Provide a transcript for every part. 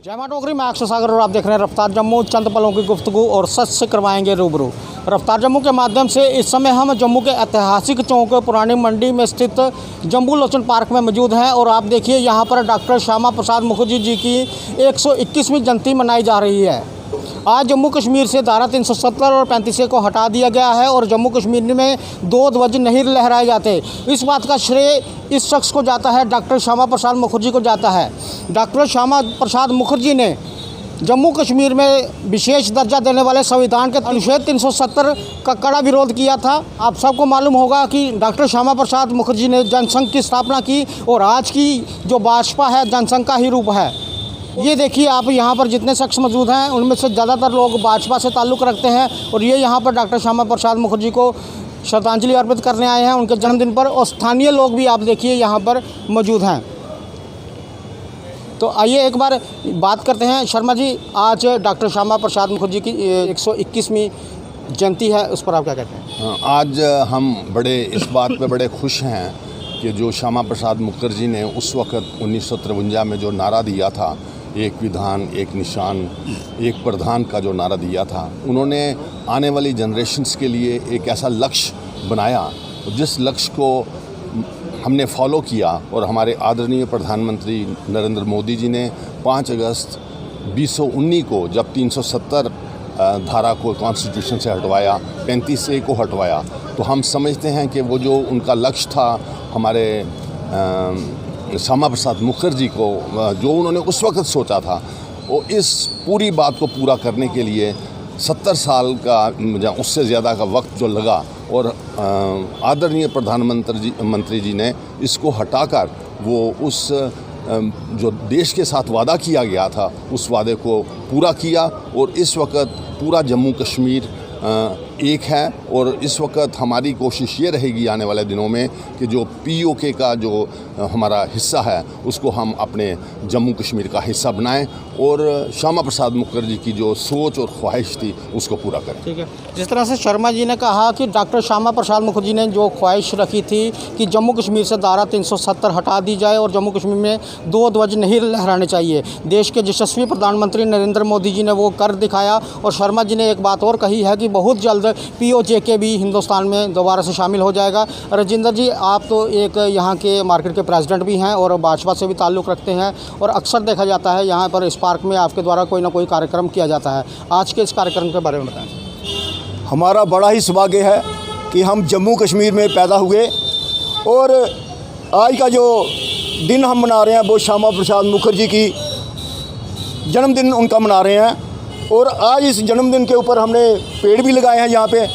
जय मां डोगरी, मैं अक्षय सागर और आप देख रहे हैं रफ्तार जम्मू। चंद पलों की गुफ्तगू और सच से करवाएंगे रूबरू। रफ्तार जम्मू के माध्यम से इस समय हम जम्मू के ऐतिहासिक चौक पुरानी मंडी में स्थित जम्बू लोचन पार्क में मौजूद हैं और आप देखिए यहाँ पर डॉक्टर श्यामा प्रसाद मुखर्जी जी की 121वीं जयंती मनाई जा रही है। आज जम्मू कश्मीर से धारा 370 और 35A को हटा दिया गया है और जम्मू कश्मीर में दो ध्वज नहीं लहराए जाते। इस बात का श्रेय इस शख्स को जाता है, डॉक्टर श्यामा प्रसाद मुखर्जी को जाता है। डॉक्टर श्यामा प्रसाद मुखर्जी ने जम्मू कश्मीर में विशेष दर्जा देने वाले संविधान के अनुच्छेद 370 का कड़ा विरोध किया था। आप सबको मालूम होगा कि डॉक्टर श्यामा प्रसाद मुखर्जी ने जनसंघ की स्थापना की और आज की जो भाजपा है जनसंघ का ही रूप है। ये देखिए आप यहाँ पर जितने शख्स मौजूद हैं उनमें से ज़्यादातर लोग भाजपा से ताल्लुक़ रखते हैं और ये यहाँ पर डॉक्टर श्यामा प्रसाद मुखर्जी को श्रद्धांजलि अर्पित करने आए हैं उनके जन्मदिन पर। और स्थानीय लोग भी आप देखिए यहाँ पर मौजूद हैं। तो आइए एक बार बात करते हैं। शर्मा जी, आज डॉक्टर श्यामा प्रसाद मुखर्जी की 121वीं जयंती है, उस पर आप क्या कहते हैं? आज हम बड़े इस बात पे बड़े खुश हैं कि जो श्यामा प्रसाद मुखर्जी ने उस वक़्त 1953 में जो नारा दिया था, एक विधान एक निशान एक प्रधान का जो नारा दिया था, उन्होंने आने वाली जनरेशन्स के लिए एक ऐसा लक्ष्य बनाया जिस लक्ष्य को हमने फॉलो किया। और हमारे आदरणीय प्रधानमंत्री नरेंद्र मोदी जी ने 5 अगस्त 2019 को जब 370 धारा को कॉन्स्टिट्यूशन से हटवाया, 35A को हटवाया, तो हम समझते हैं कि वो जो उनका लक्ष्य था हमारे श्यामा प्रसाद मुखर्जी को, जो उन्होंने उस वक़्त सोचा था, वो इस पूरी बात को पूरा करने के लिए 70 साल का उससे ज़्यादा का वक्त जो लगा और आदरणीय मंत्री जी ने इसको हटाकर वो उस जो देश के साथ वादा किया गया था उस वादे को पूरा किया। और इस वक्त पूरा जम्मू कश्मीर एक है और इस वक्त हमारी कोशिश ये रहेगी आने वाले दिनों में कि जो POK का जो हमारा हिस्सा है उसको हम अपने जम्मू कश्मीर का हिस्सा बनाएं और श्यामा प्रसाद मुखर्जी की जो सोच और ख्वाहिश थी उसको पूरा करें। ठीक है। जिस तरह से शर्मा जी ने कहा कि डॉक्टर श्यामा प्रसाद मुखर्जी ने जो ख्वाहिश रखी थी कि जम्मू कश्मीर से धारा 370 हटा दी जाए और जम्मू कश्मीर में 2 ध्वज नहीं लहराने चाहिए, देश के यशस्वी प्रधानमंत्री नरेंद्र मोदी जी ने वो कर दिखाया। और शर्मा जी ने एक बात और कही है कि बहुत जल्द POK भी हिंदुस्तान में दोबारा से शामिल हो जाएगा। राजेंद्र जी, आप तो एक यहाँ के मार्केट के प्रेसिडेंट भी हैं और भाजपा से भी ताल्लुक़ रखते हैं और अक्सर देखा जाता है यहाँ पर इस पार्क में आपके द्वारा कोई ना कोई कार्यक्रम किया जाता है। आज के इस कार्यक्रम के बारे में बताएं। हमारा बड़ा ही सौभाग्य है कि हम जम्मू कश्मीर में पैदा हुए और आज का जो दिन हम मना रहे हैं वो श्यामा प्रसाद मुखर्जी की जन्मदिन उनका मना रहे हैं। और आज इस जन्मदिन के ऊपर हमने पेड़ भी लगाए हैं यहाँ पे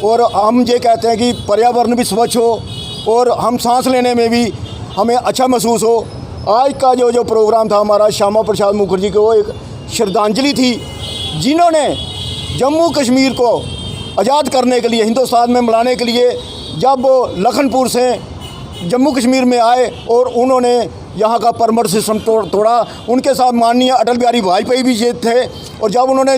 और हम ये कहते हैं कि पर्यावरण भी स्वच्छ हो और हम सांस लेने में भी हमें अच्छा महसूस हो। आज का जो प्रोग्राम था हमारा श्यामा प्रसाद मुखर्जी को एक श्रद्धांजलि थी, जिन्होंने जम्मू कश्मीर को आज़ाद करने के लिए, हिंदुस्तान में मिलाने के लिए जब वो लखनपुर से जम्मू कश्मीर में आए और उन्होंने यहाँ का परमिट सिस्टम तोड़ा। उनके साथ माननीय अटल बिहारी वाजपेयी भी ये थे और जब उन्होंने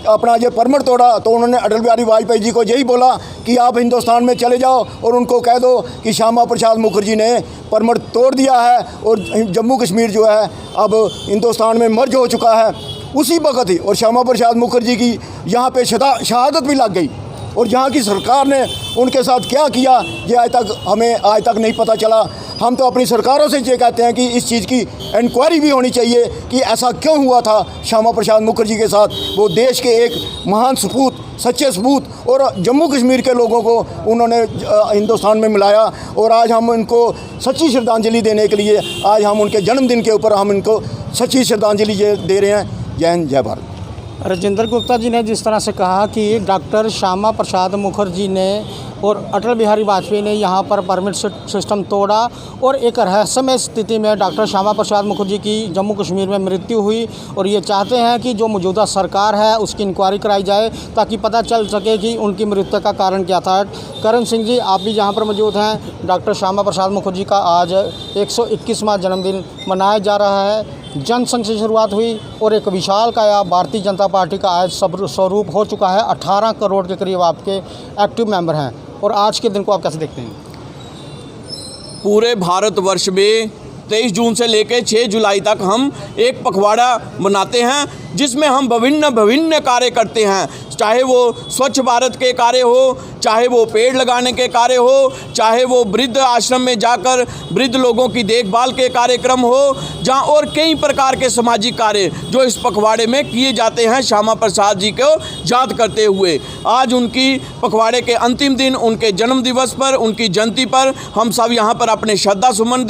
अपना परमिट तोड़ा तो उन्होंने अटल बिहारी वाजपेयी जी को यही बोला कि आप हिंदुस्तान में चले जाओ और उनको कह दो कि श्यामा प्रसाद मुखर्जी ने परमिट तोड़ दिया है और जम्मू कश्मीर जो है अब हिंदुस्तान में मर्ज हो चुका है। उसी वक्त ही और श्यामा प्रसाद मुखर्जी की यहाँ पे शहादत भी लग गई और यहाँ की सरकार ने उनके साथ क्या किया ये हमें आज तक नहीं पता चला। हम तो अपनी सरकारों से ये कहते हैं कि इस चीज़ की इंक्वायरी भी होनी चाहिए कि ऐसा क्यों हुआ था श्यामा प्रसाद मुखर्जी के साथ। वो देश के एक महान सपूत, सच्चे सपूत और जम्मू कश्मीर के लोगों को उन्होंने हिंदुस्तान में मिलाया और आज हम उनको सच्ची श्रद्धांजलि देने के लिए आज हम उनके जन्मदिन के ऊपर हम इनको सच्ची श्रद्धांजलि दे रहे हैं। जय हिंद, जय भारत। राजेंद्र गुप्ता जी ने जिस तरह से कहा कि डॉक्टर श्यामा प्रसाद मुखर्जी ने और अटल बिहारी वाजपेयी ने यहाँ पर परमिट सिस्टम तोड़ा और एक रहस्यमय स्थिति में डॉक्टर श्यामा प्रसाद मुखर्जी की जम्मू कश्मीर में मृत्यु हुई और ये चाहते हैं कि जो मौजूदा सरकार है उसकी इंक्वायरी कराई जाए ताकि पता चल सके कि उनकी मृत्यु का कारण क्या था। करण सिंह जी, आप भी यहाँ पर मौजूद हैं। डॉक्टर श्यामा प्रसाद मुखर्जी का आज 121वां जन्मदिन मनाया जा रहा है। जनसंघ से शुरुआत हुई और एक विशाल काया भारतीय जनता पार्टी का आज स्वरूप हो चुका है। 18 करोड़ के करीब आपके एक्टिव मेंबर हैं और आज के दिन को आप कैसे देखते हैं? पूरे भारतवर्ष में 23 जून से लेकर 6 जुलाई तक हम एक पखवाड़ा मनाते हैं, जिसमें हम विभिन्न कार्य करते हैं, चाहे वो स्वच्छ भारत के कार्य हो, चाहे वो पेड़ लगाने के कार्य हो, चाहे वो वृद्ध आश्रम में जाकर वृद्ध लोगों की देखभाल के कार्यक्रम हो, जहाँ और कई प्रकार के सामाजिक कार्य जो इस पखवाड़े में किए जाते हैं श्यामा प्रसाद जी को याद करते हुए। आज उनकी पखवाड़े के अंतिम दिन, उनके जन्म दिवस पर, उनकी जयंती पर हम सब यहाँ पर अपने श्रद्धा सुमन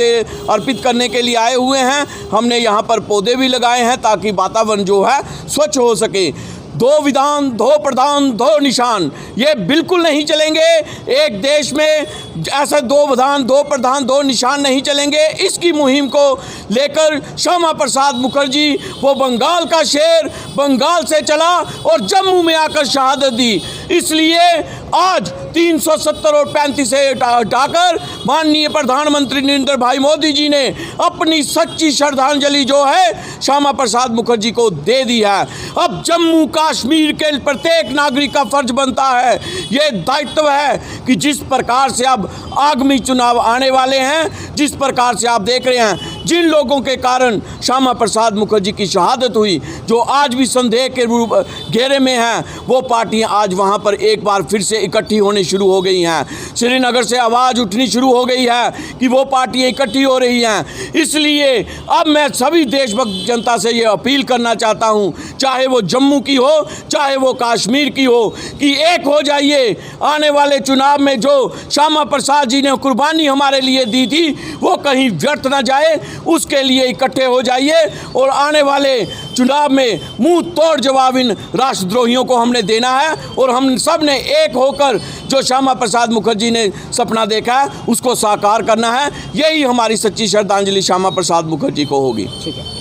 अर्पित करने के लिए आए हुए हैं। हमने यहाँ पर पौधे भी लगाए हैं ताकि वातावरण जो है स्वच्छ हो सके। 2 विधान 2 प्रधान 2 निशान, ये बिल्कुल नहीं चलेंगे। एक देश में ऐसे 2 विधान 2 प्रधान 2 निशान नहीं चलेंगे। इसकी मुहिम को लेकर श्यामा प्रसाद मुखर्जी, वो बंगाल का शेर, बंगाल से चला और जम्मू में आकर शहादत दी। इसलिए आज 370 और 35 से हटाकर माननीय प्रधानमंत्री नरेंद्र भाई मोदी जी ने अपनी सच्ची श्रद्धांजलि जो है श्यामा प्रसाद मुखर्जी को दे दी है। अब जम्मू कश्मीर के प्रत्येक नागरिक का फर्ज बनता है, ये दायित्व है कि जिस प्रकार से अब आगामी चुनाव आने वाले हैं, जिस प्रकार से आप देख रहे हैं, जिन लोगों के कारण श्यामा प्रसाद मुखर्जी की शहादत हुई, जो आज भी संदेह के रूप घेरे में हैं, वो पार्टियां आज वहां पर एक बार फिर से इकट्ठी होनी शुरू हो गई हैं। श्रीनगर से आवाज़ उठनी शुरू हो गई है कि वो पार्टियां इकट्ठी हो रही हैं। इसलिए अब मैं सभी देशभक्त जनता से ये अपील करना चाहता हूं, चाहे वो जम्मू की हो, चाहे वो कश्मीर की हो, कि एक हो जाइए। आने वाले चुनाव में जो श्यामा प्रसाद जी ने कुर्बानी हमारे लिए दी थी, वो कहीं व्यर्थ ना जाए, उसके लिए इकट्ठे हो जाइए। और आने वाले चुनाव में मुंह तोड़ जवाब इन राष्ट्रद्रोहियों को हमने देना है, और हम सब ने एक होकर जो श्यामा प्रसाद मुखर्जी ने सपना देखा है उसको साकार करना है। यही हमारी सच्ची श्रद्धांजलि श्यामा प्रसाद मुखर्जी को होगी। ठीक है।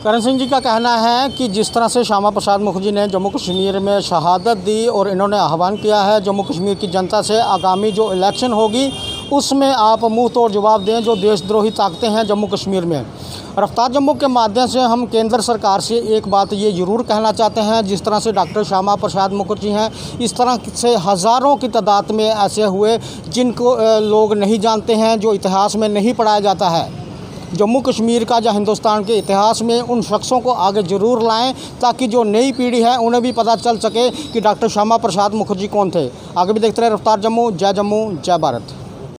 करण सिंह जी का कहना है कि जिस तरह से श्यामा प्रसाद मुखर्जी ने जम्मू कश्मीर में शहादत दी और इन्होंने आह्वान किया है जम्मू कश्मीर की जनता से, आगामी जो इलेक्शन होगी उसमें आप मुंह तोड़ जवाब दें जो देशद्रोही ताकतें हैं जम्मू कश्मीर में। रफ्तार जम्मू के माध्यम से हम केंद्र सरकार से एक बात ये ज़रूर कहना चाहते हैं, जिस तरह से डॉक्टर श्यामा प्रसाद मुखर्जी हैं, इस तरह से हज़ारों की तादाद में ऐसे हुए जिनको लोग नहीं जानते हैं, जो इतिहास में नहीं पढ़ाया जाता है। जम्मू कश्मीर का या हिंदुस्तान के इतिहास में उन शख्सों को आगे ज़रूर लाएं ताकि जो नई पीढ़ी है उन्हें भी पता चल सके कि डॉक्टर श्यामा प्रसाद मुखर्जी कौन थे। आगे भी देखते रहे रफ्तार जम्मू। जय भारत।